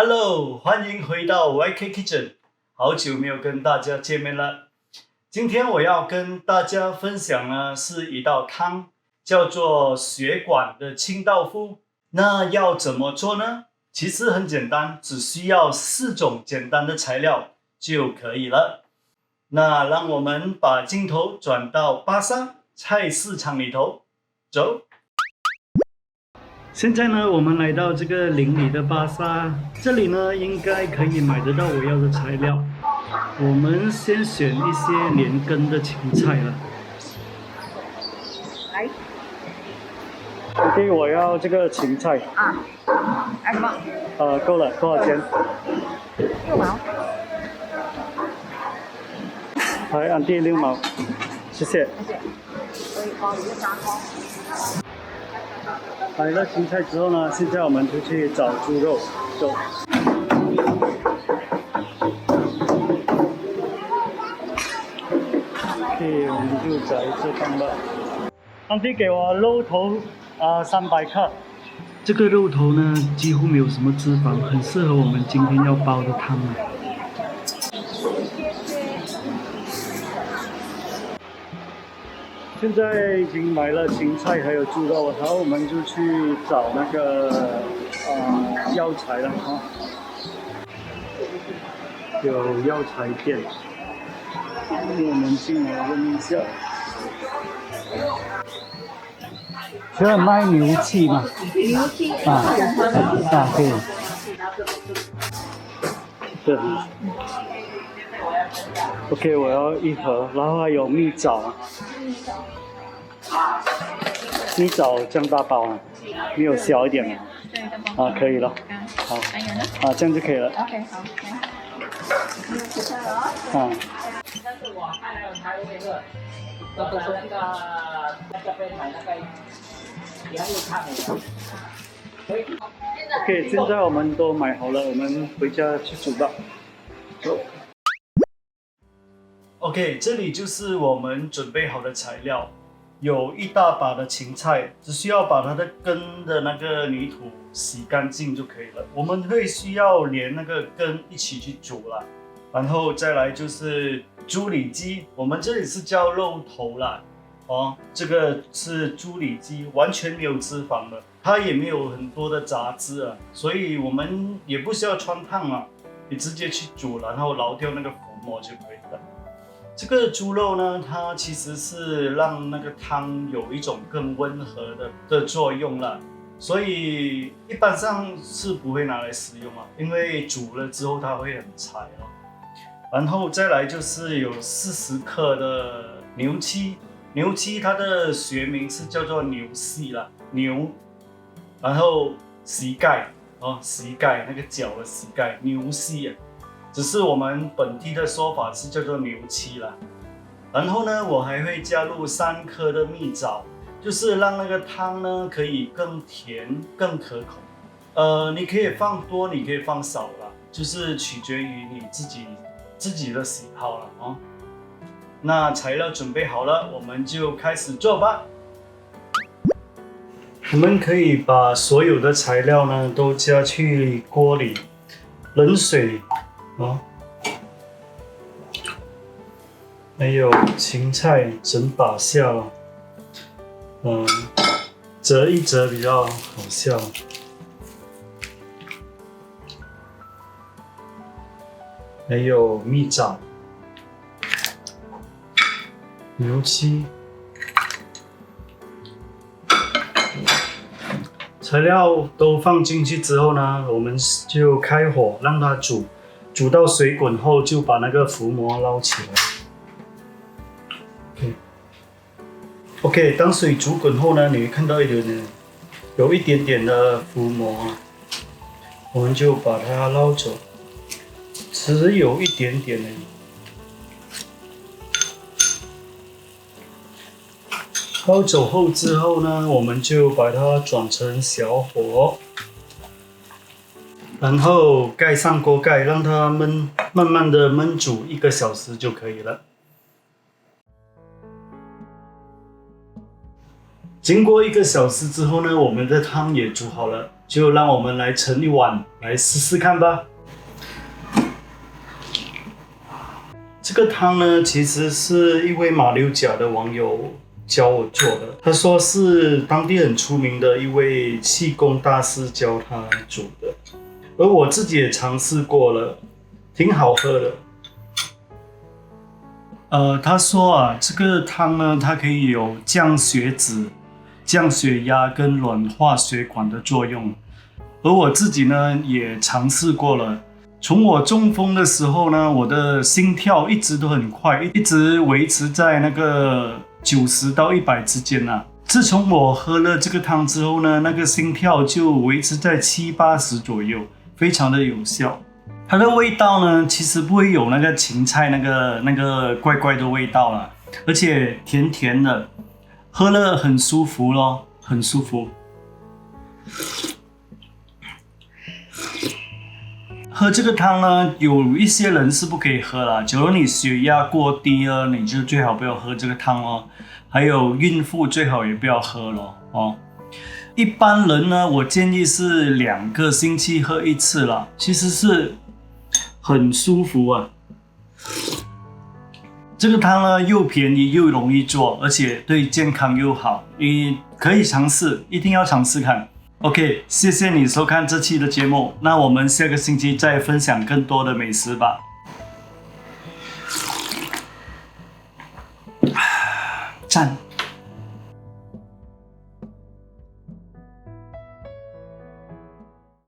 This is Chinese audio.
Hello，欢迎回到 YK Kitchen， 好久没有跟大家见面了。今天我要跟大家分享呢是一道汤，叫做血管的清道夫。那要怎么做呢？其实很简单，只需要4种简单的材料就可以了。那让我们把镜头转到巴沙菜市场里头，走。现在呢，我们来到这个邻里的巴沙，这里呢应该可以买得到我要的材料。我们先选一些连根的芹菜了。来。OK， 我要这个芹菜。爱什么？够了，多少钱6毛。好，按第6毛，谢谢。谢谢。可以包一个3包。买了芹菜之后呢，现在我们就去找猪肉，走。OK， 我们就找一次看吧。安迪给我肉头300克。这个肉头呢，几乎没有什么脂肪，很适合我们今天要煲的汤啊。现在已经买了芹菜还有猪肉，然后我们就去找那个药材了啊。有药材店，我们进来问一下。需要卖牛气吗？牛气可以。对。OK， 我要1盒，然后还有蜜枣。蜜枣这样大包啊？没有小一点吗？可以了。好。还有呢？这样就可以了。 OK， 好。没有其他了但是我看那个台位的，那边买那个原力看的。OK， 现在我们都买好了，我们回家去煮吧。走。OK， 这里就是我们准备好的材料，有1大把的芹菜，只需要把它的根的那个泥土洗干净就可以了。我们会需要连那个根一起去煮了。然后再来就是猪里脊，我们这里是叫肉头啦，这个是猪里脊，完全没有脂肪的，它也没有很多的杂质啊，所以我们也不需要穿烫啊，你直接去煮，然后捞掉那个浮沫就可以了。这个猪肉呢，它其实是让那个汤有一种更温和的作用啦，所以一般上是不会拿来食用啊，因为煮了之后它会很柴哦。然后再来就是有40克的牛膝，牛膝它的学名是叫做牛膝啦，牛，然后膝盖膝盖那个脚的膝盖，牛膝啊，只是我们本地的说法是叫做牛膝啦。然后呢，我还会加入3颗的蜜枣，就是让那个汤呢可以更甜更可口。你可以放多，你可以放少啦，就是取决于你自己的喜好了那材料准备好了，我们就开始做吧。我们可以把所有的材料呢都加去锅里，冷水还有芹菜整把下了，折一折比较好笑。还有蜜枣、牛膝，材料都放进去之后呢，我们就开火让它煮，煮到水滚后就把那个浮沫捞起来。OK， 当水煮滚后呢，你会看到有一点点的浮沫，我们就把它捞走。只有一点点而已。捞走后之后呢，我们就把它转成小火，然后盖上锅盖，让它慢慢的焖煮1个小时就可以了。经过1个小时之后呢，我们的汤也煮好了。就让我们来盛一碗来试试看吧。这个汤呢，其实是一位马六甲的网友教我做的，他说是当地很出名的一位气功大师教他煮的，而我自己也尝试过了，挺好喝的。他说啊，这个汤呢，它可以有降血脂、降血压跟软化血管的作用，而我自己呢也尝试过了。从我中风的时候呢，我的心跳一直都很快，一直维持在那个90到100之间啊。自从我喝了这个汤之后呢，那个心跳就维持在70、80左右，非常的有效。它的味道呢，其实不会有那个芹菜那个怪怪的味道啦，而且甜甜的，喝了很舒服咯，很舒服。喝这个汤呢，有一些人是不可以喝啦。假如你血压过低了，你就最好不要喝这个汤哦。还有孕妇最好也不要喝咯哦。一般人呢，我建议是2个星期喝1次啦，其实是很舒服啊。这个汤呢，又便宜又容易做，而且对健康又好，你可以尝试，一定要尝试看。OK， 谢谢你收看这期的节目，那我们下个星期再分享更多的美食吧。赞。